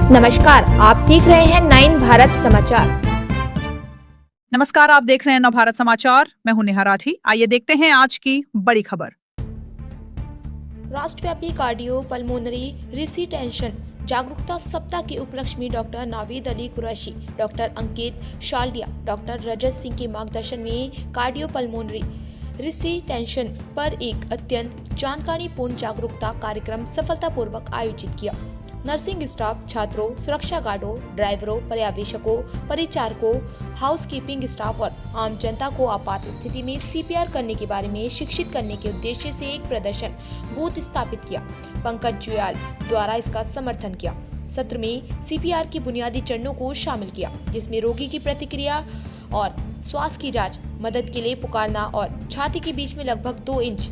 नमस्कार, आप देख रहे हैं 9 भारत समाचार। नमस्कार, आप देख रहे हैं 9 भारत समाचार। मैं हूं नेहा राठी। आइए देखते हैं आज की बड़ी खबर। राष्ट्रव्यापी कार्डियो पल्मोनरी रिसिटेंशन जागरूकता सप्ताह के उपलक्ष्य में डॉक्टर नावीद अली कुरैशी, डॉक्टर अंकित शाल्डिया, डॉक्टर रजत सिंह के मार्गदर्शन में कार्डियो पल्मोनरी रिसिटेंशन पर एक अत्यंत जानकारीपूर्ण जागरूकता कार्यक्रम सफलतापूर्वक आयोजित किया। नर्सिंग स्टाफ, छात्रों, सुरक्षा गार्डों, ड्राइवरों, पर्यवेक्षकों, परिचारकों, हाउसकीपिंग स्टाफ और आम जनता को आपात स्थिति में सीपीआर करने के बारे में शिक्षित करने के उद्देश्य से एक प्रदर्शन बूथ स्थापित किया। पंकज जुयाल द्वारा इसका समर्थन किया। सत्र में सीपीआर के बुनियादी चरणों को शामिल किया, जिसमें रोगी की प्रतिक्रिया और श्वास की जांच, मदद के लिए पुकारना और छाती के बीच में लगभग 2 इंच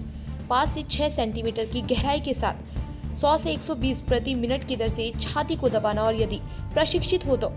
5 से 6 सेंटीमीटर की गहराई के साथ 100 से 120 प्रति मिनट की दर से छाती को दबाना और यदि प्रशिक्षित हो तो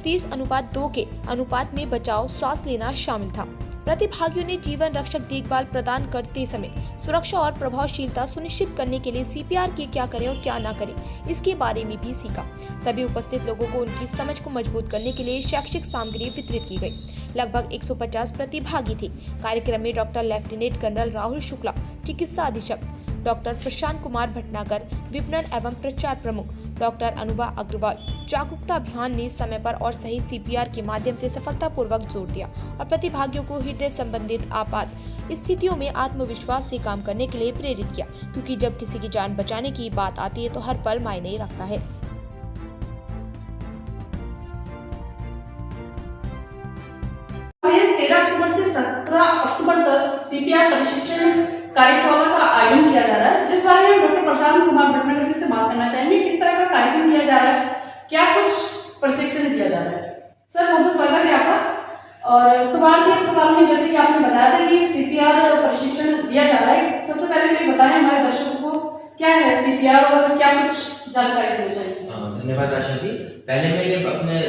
30:2 के अनुपात में बचाव श्वास लेना शामिल था। प्रतिभागियों ने जीवन रक्षक देखभाल प्रदान करते समय सुरक्षा और प्रभावशीलता सुनिश्चित करने के लिए सीपीआर के क्या करें और क्या ना करें, इसके बारे में भी सीखा। सभी उपस्थित लोगों को उनकी समझ को मजबूत करने के लिए शैक्षिक सामग्री वितरित की गई। लगभग 150 प्रतिभागी थे। कार्यक्रम में doctor lieutenant colonel Rahul Shukla, चिकित्सा अधीक्षक डॉक्टर प्रशांत कुमार भटनागर, विपणन एवं प्रचार प्रमुख डॉक्टर अनुभा अग्रवाल, जागरूकता अभियान ने समय पर और सही सीपीआर के माध्यम से सफलतापूर्वक जोड़ दिया और प्रतिभागियों को हृदय संबंधित आपात स्थितियों में आत्मविश्वास से काम करने के लिए प्रेरित किया, क्योंकि जब किसी की जान बचाने की बात आती है तो हर पल मायने रखता है। 13 अक्टूबर से 17 अक्टूबर तक सीपीआर प्रशिक्षण कार्यशाला का आयोजन किया जा रहा है, जिस बारे में डॉक्टर प्रशांत कुमार भटनागर जी से बात करना चाहेंगे। किस तरह का कार्यक्रम किया जा रहा है, क्या कुछ प्रशिक्षण दिया जा रहा है? सर, बहुत स्वागत है आपका। और सुभारती अस्पताल में जैसे कि आपने बताया था कि सीपीआर प्रशिक्षण दिया जा रहा है, सबसे पहले ये बताएं हमारे दर्शकों को क्या है सीपीआर और क्या कुछ जानकारी देनी चाहिए। धन्यवाद आशा जी। पहले मैं ये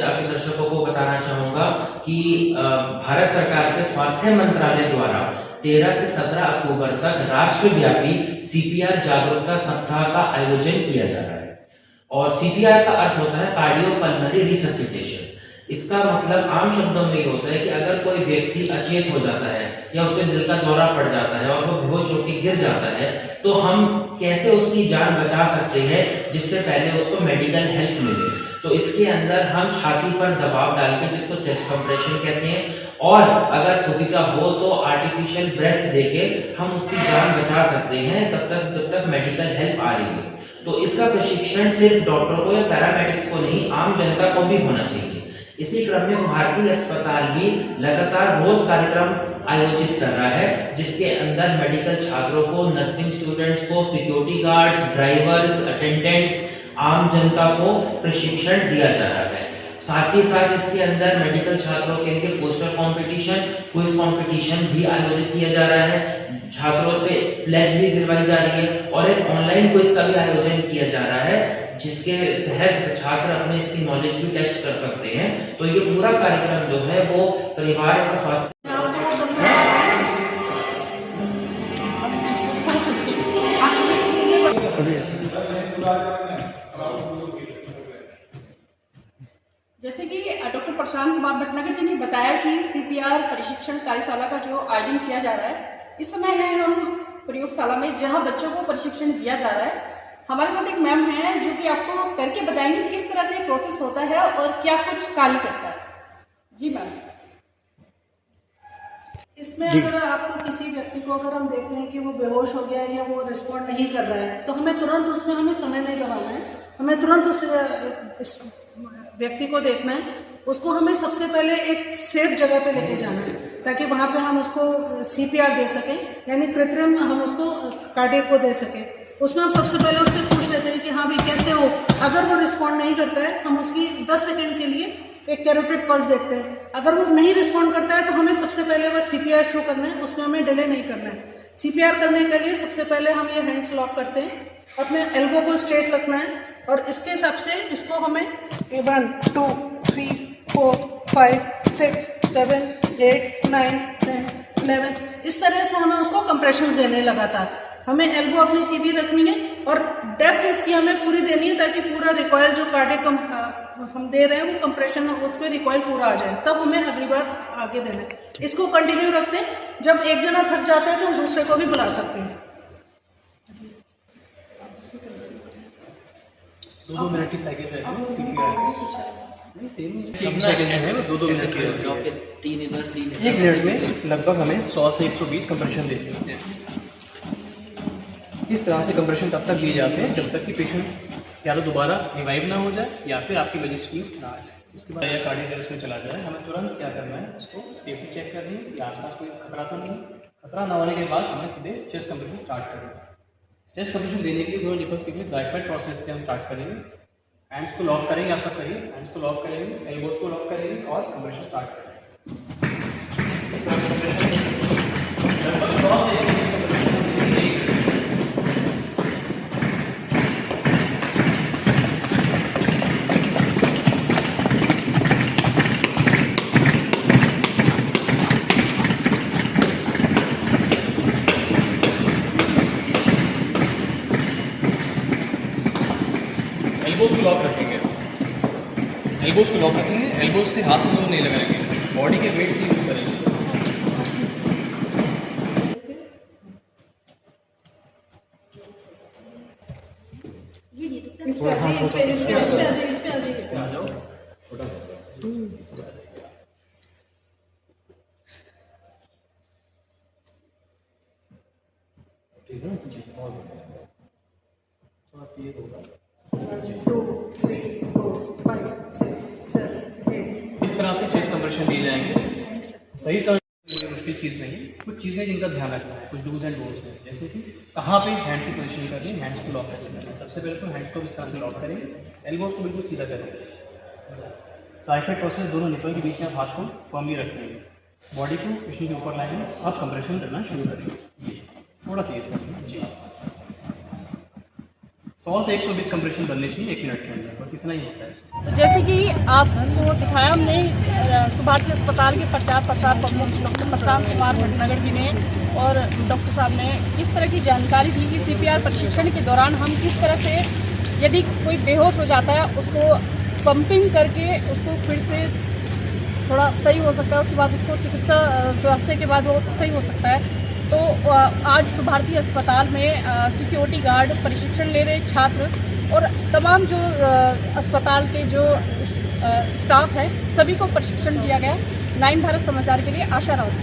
आपके दर्शकों को बताना चाहूंगा कि भारत सरकार के स्वास्थ्य मंत्रालय द्वारा 13 से 17 अक्टूबर तक राष्ट्रव्यापी सीपीआर जागरूकता सप्ताह का आयोजन किया जा रहा है। और सीपीआर का अर्थ होता है कार्डियोपल्मोनरी रिससिटेशन। इसका मतलब आम शब्दों में ये होता है कि अगर कोई व्यक्ति अचेत हो जाता है या उसके दिल का दौरा पड़ जाता है और वो बेहोश होकर गिर जाता है, तो हम कैसे उसकी जान बचा सकते हैं जिससे पहले उसको मेडिकल हेल्प मिले। तो इसके अंदर हम छाती पर दबाव डाल के, जिसको चेस्ट कंप्रेशन कहते हैं, और अगर सुविधा हो तो आर्टिफिशियल ब्रेथ देके हम उसकी जान बचा सकते हैं जब तक मेडिकल हेल्प आ रही है। तो इसका प्रशिक्षण सिर्फ डॉक्टरों को या पैरामेडिक्स को नहीं, आम जनता को भी होना चाहिए। इसी क्रम में भारतीय अस्पताल भी लगातार रोज कार्यक्रम आयोजित कर रहा है, जिसके अंदर मेडिकल छात्रों को, नर्सिंग स्टूडेंट्स को, सिक्योरिटी गार्ड्स, ड्राइवर्स, अटेंडेंट्स, आम जनता को प्रशिक्षण दिया जा रहा है। साथ ही साथ इसके अंदर मेडिकल छात्रों के लिए पोस्टर कंपटीशन, क्विज कंपटीशन भी आयोजित किया जा रहा है। छात्रों से प्लेज भी दिलवाई जा रही है और एक ऑनलाइन क्विज का भी आयोजन किया जा रहा है, जिसके तहत छात्र अपने इसकी नॉलेज भी टेस्ट कर सकते हैं। तो ये पूरा कार्यक्रम जो है वो परिवार और स्वास्थ्य जैसे कि डॉक्टर प्रशांत कुमार भटनागर जी ने बताया कि सीपीआर प्रशिक्षण कार्यशाला का जो आयोजन किया जा रहा है, इस समय है हम प्रयोगशाला में जहां बच्चों को प्रशिक्षण दिया जा रहा है। हमारे साथ एक मैम है जो कि आपको करके बताएंगे किस तरह से प्रोसेस होता है और क्या कुछ कार्य करता है। जी मैम। इसमें अगर आपको किसी व्यक्ति को अगर हम देखते हैं कि वो बेहोश हो गया है या वो रिस्पॉन्ड नहीं कर रहा है, तो हमें तुरंत उसमें हमें समय नहीं लगाना है। हमें तुरंत उस व्यक्ति को देखना है। उसको हमें सबसे पहले एक सेफ जगह पे लेके जाना है, ताकि वहाँ पे हम उसको सीपीआर दे सकें, यानी कृत्रिम हम उसको कार्डियक को दे सकें। उसमें हम सबसे पहले उससे पूछ लेते हैं कि हाँ भाई कैसे हो। अगर वो रिस्पॉन्ड नहीं करता है, हम उसकी 10 सेकेंड के लिए एक कैरोटिड पल्स देखते हैं। अगर वो नहीं रिस्पॉन्ड करता है तो हमें सबसे पहले वह सीपीआर शुरू करना है, उसमें हमें डिले नहीं करना है। सीपीआर करने के लिए सबसे पहले हम ये हैंड्स लॉक करते हैं, अपने एल्बो को स्ट्रेट रखना है और इसके हिसाब से इसको हमें 1 2 3 4 5 6 7 8 9 10 11 इस तरह से हमें उसको कंप्रेशंस देने लगातार। हमें एल्बो अपनी सीधी रखनी है और डेप्थ इसकी हमें पूरी देनी है ताकि पूरा रिकॉयल जो कार्डियक हम दे रहे हैं वो कंप्रेशन उस पर रिकॉयल पूरा आ जाए, तब हमें अगली बार आगे देना है। इसको कंटिन्यू रखते हैं, जब एक जना थक जाता है तो हम दूसरे को भी बुला सकते हैं। 2 मिनट की साइकिल रहती है CPR नहीं सेम 3 सेकंड है, 2 मिनट की रहती है। 3 इधर 3 1 मिनट में लगभग हमें 100 से 120 कंप्रेशन देते हैं। इस तरह से कंप्रेशन तब तक दिए जाते हैं जब तक कि पेशेंट या तो दोबारा रिवाइव ना हो जाए या फिर आपकी रजिस्ट्री ना आ जाए। उसके बाद या कार्डियक अरेस्ट में चला जाए, हमें तुरंत क्या करना है, उसको सेफ्टी चेक करनी है कि आसपास कोई खतरा तो नहीं। खतरा ना होने के बाद हमें सीधे चेस्ट कंप्रेशन स्टार्ट करना है। चेस्ट कंप्रेशन देने के लिए दोनों निपल्स के बीच ज़ाइफाइड प्रोसेस से हम स्टार्ट करेंगे। हैंड्स को लॉक करेंगे, आप सब करिए, हैंड्स को लॉक करेंगे, एल्बोज को लॉक करेंगे और कंप्रेशन स्टार्ट करेंगे। इस तरह से कंप्रेशन लगभग 100 से 120 कंप्रेशन देंगे। एल्बोज को लॉक रखेंगे, एल्बोज को लॉक रखेंगे, एल्बोज से हाथ से जोर नहीं लगाएंगे, बॉडी के वेट से यूज करेंगे। इस पे आ जाइए। आ जाओ छोटा ठीक है, थोड़ा तेज होगा। 2, 3, 4, 5, 6, 7, 8। इस तरह से चेस्ट कंप्रेशन दिए जाएंगे। सही समय मुश्किल चीज़ नहीं, कुछ चीज़ें जिनका ध्यान रखना है, कुछ डूज एंड डोंट्स हैं, जैसे कि कहाँ पे हैंड की पोजीशन करनी है, हैंड्स को लॉक कैसे करना है। सबसे पहले तो हैंड्स को इस तरह से लॉक करेंगे, एल्बोज को बिल्कुल सीधा करेंगे। ज़ाइफाइड प्रोसेस दोनों निपल के बीच में आप हाथ को फर्मली रखेंगे, बॉडी को पेशेंट के ऊपर लाएंगे, आप कंप्रेशन करना शुरू करेंगे। थोड़ा तेज़ करेंगे जी। 100 से 120 कंप्रेशन बनने चाहिए 1 मिनट के अंदर, बस इतना ही होता है इसमें। तो जैसे कि आपको दिखाया हमने सुभारती अस्पताल के प्रचार प्रसार प्रमुख डॉक्टर प्रशांत कुमार भटनागर जी ने और डॉक्टर साहब ने किस तरह की जानकारी दी कि CPR प्रशिक्षण के दौरान हम किस तरह से यदि कोई बेहोश हो जाता है उसको पंपिंग करके उसको फिर से थोड़ा सही हो सकता है, उसके बाद उसको चिकित्सा स्वास्थ्य के बाद वो सही हो सकता है। तो आज सुभारती अस्पताल में सिक्योरिटी गार्ड प्रशिक्षण ले रहे छात्र और तमाम जो अस्पताल के जो स्टाफ है सभी को प्रशिक्षण दिया गया। 9 भारत समाचार के लिए आशा राउत।